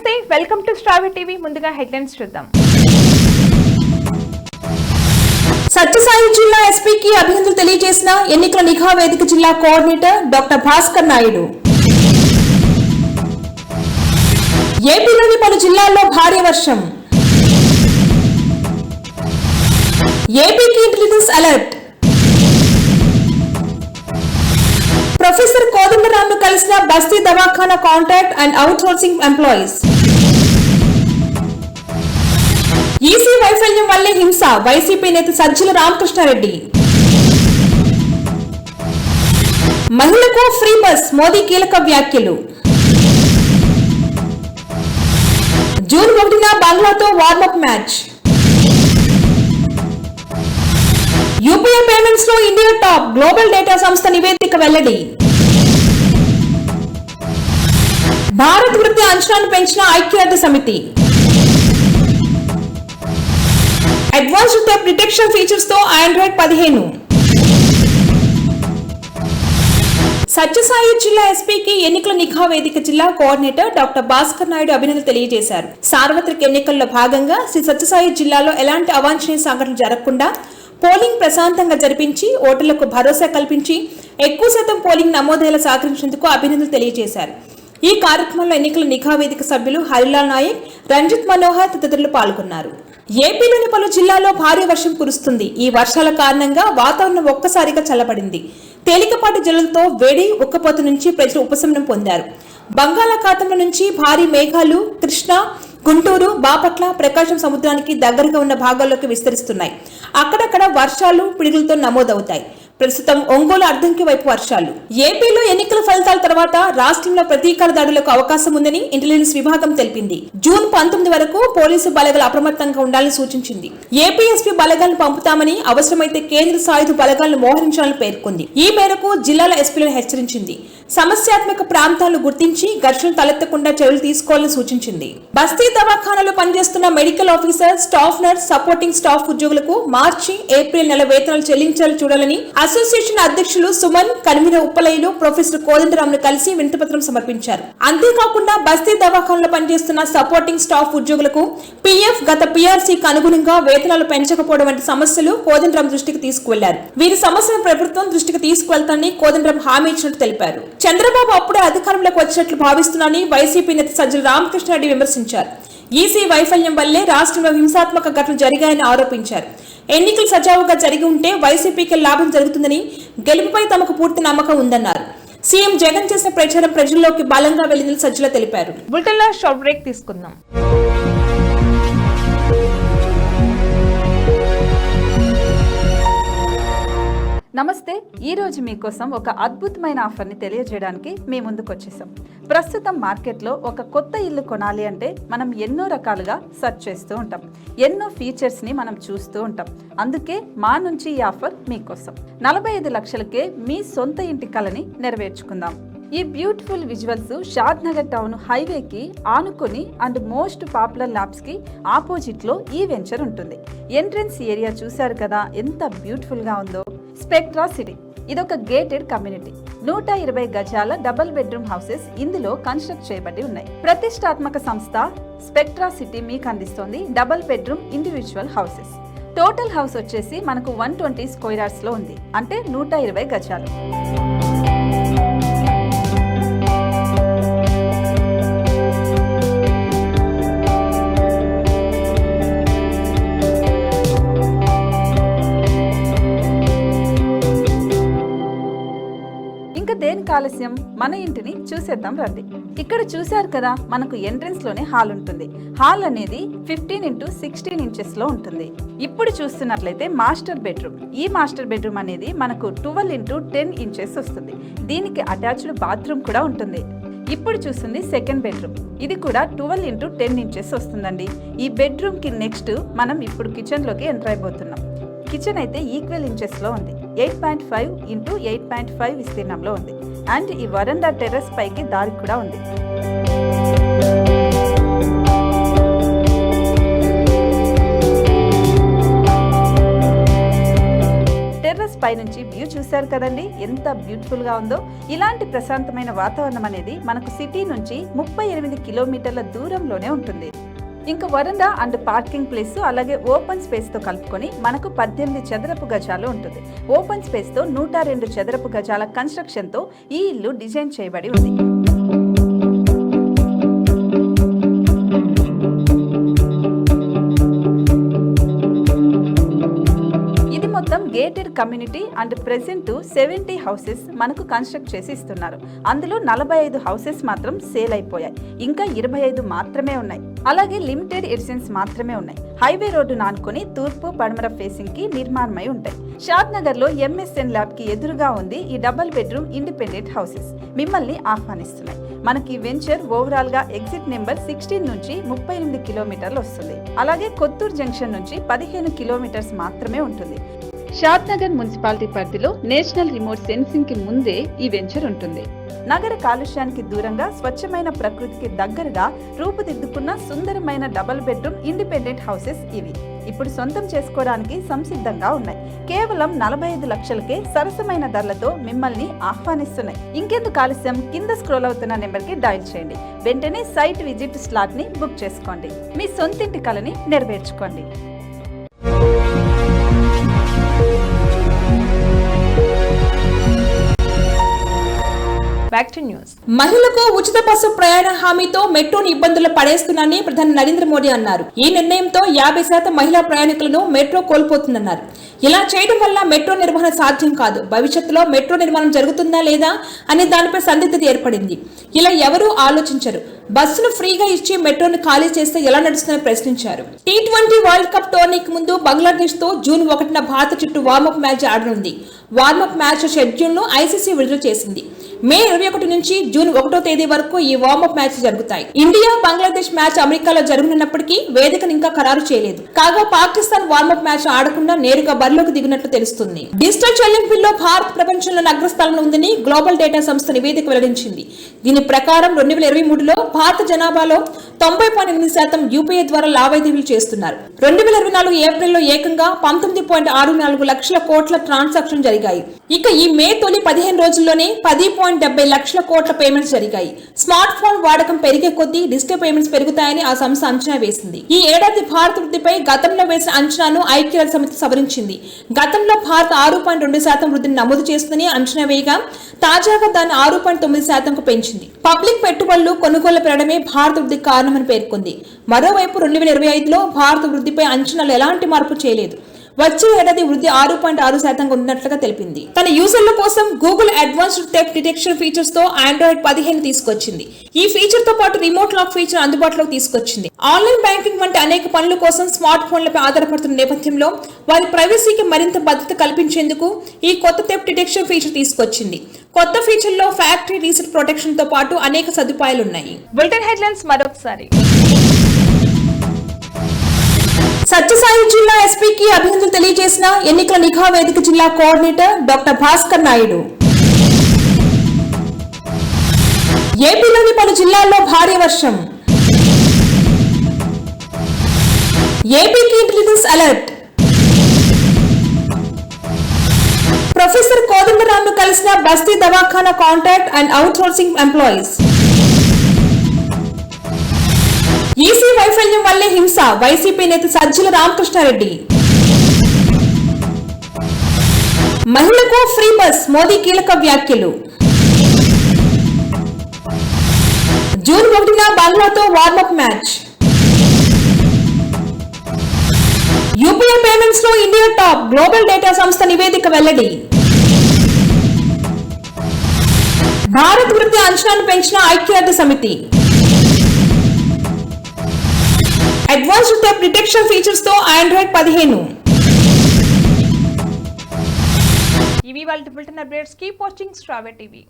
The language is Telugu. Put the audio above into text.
నమస్తే, వెల్కమ్ టు స్టార్ టీవీ. ముందుగా హెడ్లైన్స్ చూద్దాం. సత్యసాయి జిల్లా ఎస్పీకి అభినందనలు తెలియజేసిన ఎన్నికల నిఘా వేదిక జిల్లా కోఆర్డినేటర్ డాక్టర్ భాస్కర్ నాయుడు. ఏపీలోని పలు జిల్లాల్లో భారీ వర్షం. ఏపీకి ఇంటెలిజెన్స్ అలర్ట్. ప్రొఫెసర్ కోదండరాంను కలిసిన బస్తీ దవాఖానా contract and outsourcing employees. EC వైఫల్యం వల్లే హింస, వైసీపీ నేత సజ్జల రామకృష్ణారెడ్డి. మహిళకు ఫ్రీ బస్, మోదీ కీలక వ్యాఖ్యలు. జూన్ 1న బంగ్లాతో వార్మప్ మ్యాచ్. యూపీఐ పేమెంట్స్ లో ఇండియా టాప్, గ్లోబల్ డేటా సంస్థ నివేదిక వెల్లడి. భారత్ వృద్ధి అంచనాను పెంచిన ఐక్యరాజ్య సమితి. అడ్వాన్స్డ్ థెఫ్ట్ డిటెక్షన్ ఫీచర్స్ తో ఆండ్రాయిడ్ 15. సత్యసాయి జిల్లా ఎస్పీకి ఎన్నికల నిఘా వేదిక జిల్లా కోఆర్డినేటర్ డాక్టర్ భాస్కర్ నాయుడు అభినందనలు తెలియజేశారు. సార్వత్రిక ఎన్నికల్లో భాగంగా శ్రీ సత్యసాయి జిల్లాలో ఎలాంటి అవాంఛనీయ సంఘటనలు జరగకుండా పోలింగ్ ప్రశాంతంగా జరిపించి ఓటర్లకు భరోసా కల్పించి ఎక్కువ శాతం పోలింగ్ నమోదయ్యేలా సహకరించేందుకు అభినందనలు తెలియజేశారు. ఈ కార్యక్రమంలో ఎన్నికల నిఘా వేదిక సభ్యులు హరిలాల్ నాయక్, రంజిత్ మనోహర్ తదితరులు పాల్గొన్నారు. ఏపీలోని పలు జిల్లాల్లో భారీ వర్షం కురుస్తుంది. ఈ వర్షాల కారణంగా వాతావరణం ఒక్కసారిగా చల్లబడింది. తేలికపాటి జల్లులతో వేడి ఉక్కపోత నుంచి ప్రజలు ఉపశమనం పొందారు. బంగాళాఖాతంలో నుంచి భారీ మేఘాలు కృష్ణా, గుంటూరు, బాపట్ల, ప్రకాశం సముద్రానికి దగ్గరగా ఉన్న భాగాల్లోకి విస్తరిస్తున్నాయి. అక్కడక్కడ వర్షాలు పిడుగులతో నమోదవుతాయి. ప్రస్తుతం ఒంగోలు అర్ధంకి వైపు వర్షాలు. ఏపీలో ఎన్నికల ఫలితాల తర్వాత రాష్ట్రంలో ప్రతీకార దాడులకు అవకాశం ఉందని ఇంటెలిజెన్స్ విభాగం తెలిపింది. జూన్ 19 వరకు పోలీసు బలగాలు అప్రమత్తంగా ఉండాలని సూచించింది. ఏపీఎస్పీ బలగాలను పంపుతామని, అవసరమైతే కేంద్ర సాయుధ బలగాలను మోహరించాలని పేర్కొంది. ఈ మేరకు జిల్లాల ఎస్పీలను హెచ్చరించింది. సమస్యాత్మక ప్రాంతాలను గుర్తించి ఘర్షణలు తలెత్తకుండా చర్యలు తీసుకోవాలని సూచించింది. బస్తీ దవాఖానాలో పనిచేస్తున్న medical officer, staff nurse, supporting staff ఉద్యోగులకు మార్చి, ఏప్రిల్ నెల వేతనాలు చెల్లించాలని చూడాలని అసోసియేషన్ అధ్యక్షులు సుమన్, కన్వీనర్ ఉప్పలయ్యలు ప్రొఫెసర్ కోదండరాంను కలిసి వినతిపత్రం సమర్పించారు. అంతేకాకుండా బస్తీ దవాఖానాలో పనిచేస్తున్న సపోర్టింగ్ స్టాఫ్ ఉద్యోగులకు పీఎఫ్, గత పీఆర్సీకి అనుగుణంగా వేతనాలు పెంచకపోవడం వంటి సమస్యలు కోదండరాం దృష్టికి తీసుకువెళ్లారు. వీరి సమస్యను ప్రభుత్వం దృష్టికి తీసుకువెళ్తానని కోదండరాం హామీ ఇచ్చినట్టు తెలిపారు. చంద్రబాబు అప్పుడే అధికారంలోకి వచ్చినట్లు భావిస్తున్నానని వైసీపీ నేత సజ్జల రామకృష్ణారెడ్డి విమర్శించారు. ఈసీ వైఫల్యం వల్లే రాష్ట్రంలో హింసాత్మక ఘటనలు జరిగాయని ఆరోపించారు. ఎన్నికలు సజావుగా జరిగి ఉంటే వైసీపీకి లాభం జరుగుతుందని, గెలుపుపై తమకు పూర్తి నమ్మకం ఉందన్నారు. సీఎం జగన్ చేసిన ప్రచారం ప్రజల్లోకి బలంగా వెళ్లిందని సజ్జల తెలిపారు. బులెటిన్లో షార్ట్ బ్రేక్ తీసుకుందాం. నమస్తే, ఈరోజు మీకోసం ఒక అద్భుతమైన ఆఫర్ని తెలియజేయడానికి మీ ముందుకు వచ్చేసాం. ప్రస్తుతం మార్కెట్లో ఒక కొత్త ఇల్లు కొనాలి అంటే మనం ఎన్నో రకాలుగా సెర్చ్ చేస్తూ ఉంటాం. ఎన్నో ఫీచర్స్ని మనం చూస్తూ ఉంటాం. అందుకే మా నుంచి ఈ ఆఫర్ మీకోసం. 45 లక్షలకే మీ సొంత ఇంటి కలని నెరవేర్చుకుందాం. ఈ బ్యూటిఫుల్ విజువల్స్ షాద్ నగర్ టౌన్ హైవేకి ఆనుకొని అండ్ మోస్ట్ పాపులర్ ల్యాబ్స్ కి ఆపోజిట్ లో ఈ వెంచర్ ఉంటుంది. ఎంట్రన్స్ ఏరియా చూశారు కదా ఎంత బ్యూటిఫుల్ గా ఉందో. స్పెక్ట్రా సిటీ ఇదొక గేటెడ్ కమ్యూనిటీ. 120 గజాల డబుల్ బెడ్రూమ్ హౌసెస్ ఇందులో కన్స్ట్రక్ట్ చేయబడి ఉన్నాయి. ప్రతిష్టాత్మక సంస్థ స్పెక్ట్రా సిటీ మీకు అందిస్తోంది double bedroom individual houses. Total house వచ్చేసి మనకు 120 స్క్వేర్ యార్డ్స్ లో ఉంది, అంటే 120 గజాలు. దేనికి ఆలస్యం, మన ఇంటిని చూసేద్దాం రండి. ఇక్కడ చూశారు కదా, మనకు ఎంట్రన్స్ లోనే హాల్ ఉంటుంది. హాల్ అనేది 15x16 ఇంచెస్ లో ఉంటుంది. ఇప్పుడు చూస్తున్నట్లయితే మాస్టర్ బెడ్రూమ్. ఈ మాస్టర్ బెడ్రూమ్ అనేది మనకు 12x10 ఇంచెస్ వస్తుంది. దీనికి అటాచ్డ్ బాత్రూమ్ కూడా ఉంటుంది. ఇప్పుడు చూస్తుంది సెకండ్ బెడ్రూమ్. ఇది కూడా 12x10 ఇంచెస్ వస్తుందండి. ఈ బెడ్రూమ్ కి నెక్స్ట్ మనం ఇప్పుడు కిచెన్ లోకి ఎంటర్ అయిపోతున్నాం. కిచెన్ అయితే ఈక్వల్ ఇంచెస్ లో ఉంది. 8.5x8.5 విస్తీర్ణంలో ఉంది. అండ్ ఈ వరండా టెర్రస్ పైకి దారి కూడా ఉంది. పైనుంచి వ్యూ చూశారు కదండి, ఎంత బ్యూటిఫుల్ గా ఉందో. ఇలాంటి ప్రశాంతమైన వాతావరణం అనేది మనకు సిటీ నుంచి 38 కిలోమీటర్ల దూరంలోనే ఉంటుంది. ఇంకా వరండా అండ్ పార్కింగ్ ప్లేస్ అలాగే ఓపెన్ స్పేస్ తో కలుపుకొని మనకు 18 చదరపు గజాలు ఉంటుంది. ఓపెన్ స్పేస్ తో 102 చదరపు గజాల కన్స్ట్రక్షన్ తో ఈ ఇల్లు డిజైన్ చేయబడి ఉంది. Gated community and present 70 houses మనకు కన్స్ట్రక్ట్ చేసి ఇస్తున్నారు. అందులో 45 హౌసెస్ మాత్రం సేల్ అయిపోయాయి, ఇంకా 25 మాత్రమే ఉన్నాయి. అలాగే లిమిటెడ్ ఎడిషన్స్ మాత్రమే ఉన్నాయి. హైవే రోడ్డు నానుకొని తూర్పు పడమర ఫేసింగ్ కి నిర్మాణమై ఉంటాయి. షాద్ నగర్ లో MSN ల్యాబ్ కి ఎదురుగా ఉంది ఈ డబుల్ బెడ్రూమ్ ఇండిపెండెంట్ హౌసెస్. మిమ్మల్ని ఆహ్వానిస్తున్నాయి. మనకి వెంచర్ ఓవరాల్ గా ఎగ్జిట్ నెంబర్ 16 నుంచి 38 కిలోమీటర్లు వస్తుంది. అలాగే కొత్తూరు జంక్షన్ నుంచి 15 కిలోమీటర్స్ మాత్రమే ఉంటుంది. షాద్ నగర్ మున్సిపాలిటీ పరిధిలో నేషనల్ రిమోట్ సెన్సింగ్ కి ముందే ఈ వెంచర్ ఉంటుంది. నగర కాలుష్యానికి దూరంగా స్వచ్ఛమైన ప్రకృతికి దగ్గరగా రూపుదిద్దుకున్న సుందరమైన డబుల్ బెడ్రూమ్ ఇండిపెండెంట్ హౌసెస్ ఇవి. ఇప్పుడు సొంతం చేసుకోవడానికి సంసిద్ధంగా ఉన్నాయి. కేవలం 45 లక్షలకే సరసమైన ధరలతో మిమ్మల్ని ఆహ్వానిస్తున్నాయి. ఇంకెందుకు ఆలస్యం, కింద స్క్రోల్ అవుతున్న నెంబర్ కి డయల్ చేయండి. వెంటనే సైట్ విజిట్ స్లాట్ ని బుక్ చేసుకోండి. మీ సొంతింటి కలని నెరవేర్చుకోండి. Back to news. మహిళలకు ఉచిత బస్సు ప్రయాణ హామీతో మెట్రోను ఇబ్బందులు పడేస్తున్నానని ప్రధాని నరేంద్ర మోడీ అన్నారు. ఈ నిర్ణయంతో 50% మహిళా ప్రయాణికులను మెట్రో కోల్పోతుందన్నారు. ఇలా చేయడం వల్ల మెట్రో నిర్వహణ సాధ్యం కాదు. భవిష్యత్తులో మెట్రో నిర్మాణం జరుగుతుందా లేదా అనే దానిపై సందిగ్ధత ఏర్పడింది. ఇలా ఎవరూ ఆలోచించరు. బస్సును ఫ్రీగా ఇచ్చి మెట్రోను ఖాళీ చేస్తే ఎలా నడుస్తుందని ప్రశ్నించారు. T20 వరల్డ్ కప్ టోర్నీకి ముందు బంగ్లాదేశ్ తో జూన్ 1న భారత జట్టు వార్మప్ మ్యాచ్ ఆడనుంది. వార్మప్ మ్యాచ్ షెడ్యూల్ ను ICC విడుదల చేసింది. మే 21 నుంచి జూన్ 1వ తేదీ వరకు ఈ వార్మప్ మ్యాచ్ జరుగుతాయి. ఇండియా బంగ్లాదేశ్ మ్యాచ్ అమెరికాలో జరగనున్నప్పటికీ వేదికను ఇంకా ఖరారు చేయలేదు. కాగా పాకిస్తాన్ వార్మప్ మ్యాచ్ ఆడకుండా నేరుగా బరిలోకి దిగినట్లు తెలుస్తుంది. డిజిటల్ చెల్లింపుల్లో భారత్ ప్రపంచంలోని అగ్రస్థానంలో ఉందని గ్లోబల్ డేటా సంస్థ నివేదిక వెల్లడించింది. దీని ప్రకారం 2023లో భారత జనాభాలో 90.8% UPI ద్వారా లావాదేవీలు చేస్తున్నారు. 2024 ఏప్రిల్లో ఏకంగా 19.64 లక్షల కోట్ల ట్రాన్సాక్షన్ జరిగాయి. ఇక ఈ మే తొలి 15 రోజుల్లోనే 10.70 లక్షల కోట్ల పేమెంట్స్ జరిగాయి. స్మార్ట్ ఫోన్ వాడకం పెరిగే కొద్దీ డిజిటల్ పేమెంట్స్ పెరుగుతాయని ఆ సంస్థ అంచనా వేసింది. ఈ ఏడాది భారత వృద్ధిపై గతంలో వేసిన అంచనాను ఐక్యరాజ్య సమితి సవరించింది. గతంలో భారత్ 6.2% వృద్ధిని నమోదు చేస్తుందని అంచనా వేయగా తాజాగా దాన్ని 6.9%కు పెంచింది. పబ్లిక్ పెట్టుబడులు కొనుగోలు పెరగడమే భారత వృద్ధికి కారణమని పేర్కొంది. మరోవైపు 2025లో భారత వృద్ధిపై అంచనాలు ఎలాంటి మార్పు చేయలేదు. వచ్చే ఏడాది వృద్ధి 6.6% ఉన్నట్లుగా తెలిపింది. తన యూజర్ల కోసం Google advanced theft detection features తో Android 15 తీసుకొచ్చింది. ఈ ఫీచర్ తో పాటు రిమోట్ లాక్ ఫీచర్ అందుబాటులోకి తీసుకొచ్చింది. ఆన్లైన్ బ్యాంకింగ్ వంటి అనేక పనుల కోసం స్మార్ట్ ఫోన్లపై ఆధారపడుతున్న నేపథ్యంలో వారి ప్రైవసీకి మరింత భద్రత కల్పించేందుకు ఈ కొత్త థెఫ్ట్ డిటెక్షన్ ఫీచర్ తీసుకొచ్చింది. కొత్త ఫీచర్ లో ఫ్యాక్టరీ రీసెట్ ప్రొటెక్షన్ తో పాటు అనేక సదుపాయాలున్నాయి. బులెటిన్ హెడ్లైన్స్ మరొకసారి. సత్యసాయి జిల్లా ఎస్పీకి అభినందనలు తెలియజేసిన ఎన్నికల నిఘా వేదిక జిల్లా కోఆర్డినేటర్ డాక్టర్ భాస్కర్ నాయుడు. ఏపీలోని పలు జిల్లాల్లో భారీ వర్షం. ఏపీకి ఇంటెలిజెన్స్ అలర్ట్. ప్రొఫెసర్ కోదండరాంను కలిసిన బస్తీ దవాఖానా contract and outsourcing employees. EC వైఫల్యం వల్లే హింస, వైసీపీ నేత సజ్జల రామకృష్ణారెడ్డి. మహిళకు ఫ్రీ బస్, మోదీ కీలక వ్యాఖ్యలు. జూన్ 1న బంగ్లాతో వార్మప్ మ్యాచ్. యూపీఐ పేమెంట్స్ లో ఇండియా టాప్, గ్లోబల్ డేటా సంస్థ నివేదిక వెల్లడి. భారత్ వృద్ధి అంచనాను పెంచిన ఐక్యరాజ్య సమితి. అడ్వాన్స్డ్ థెఫ్ట్ డిటెక్షన్ ఫీచర్స్ తో Android 15. ఇవి వాళ్ళ bulletin updates. Keep watching Strave TV.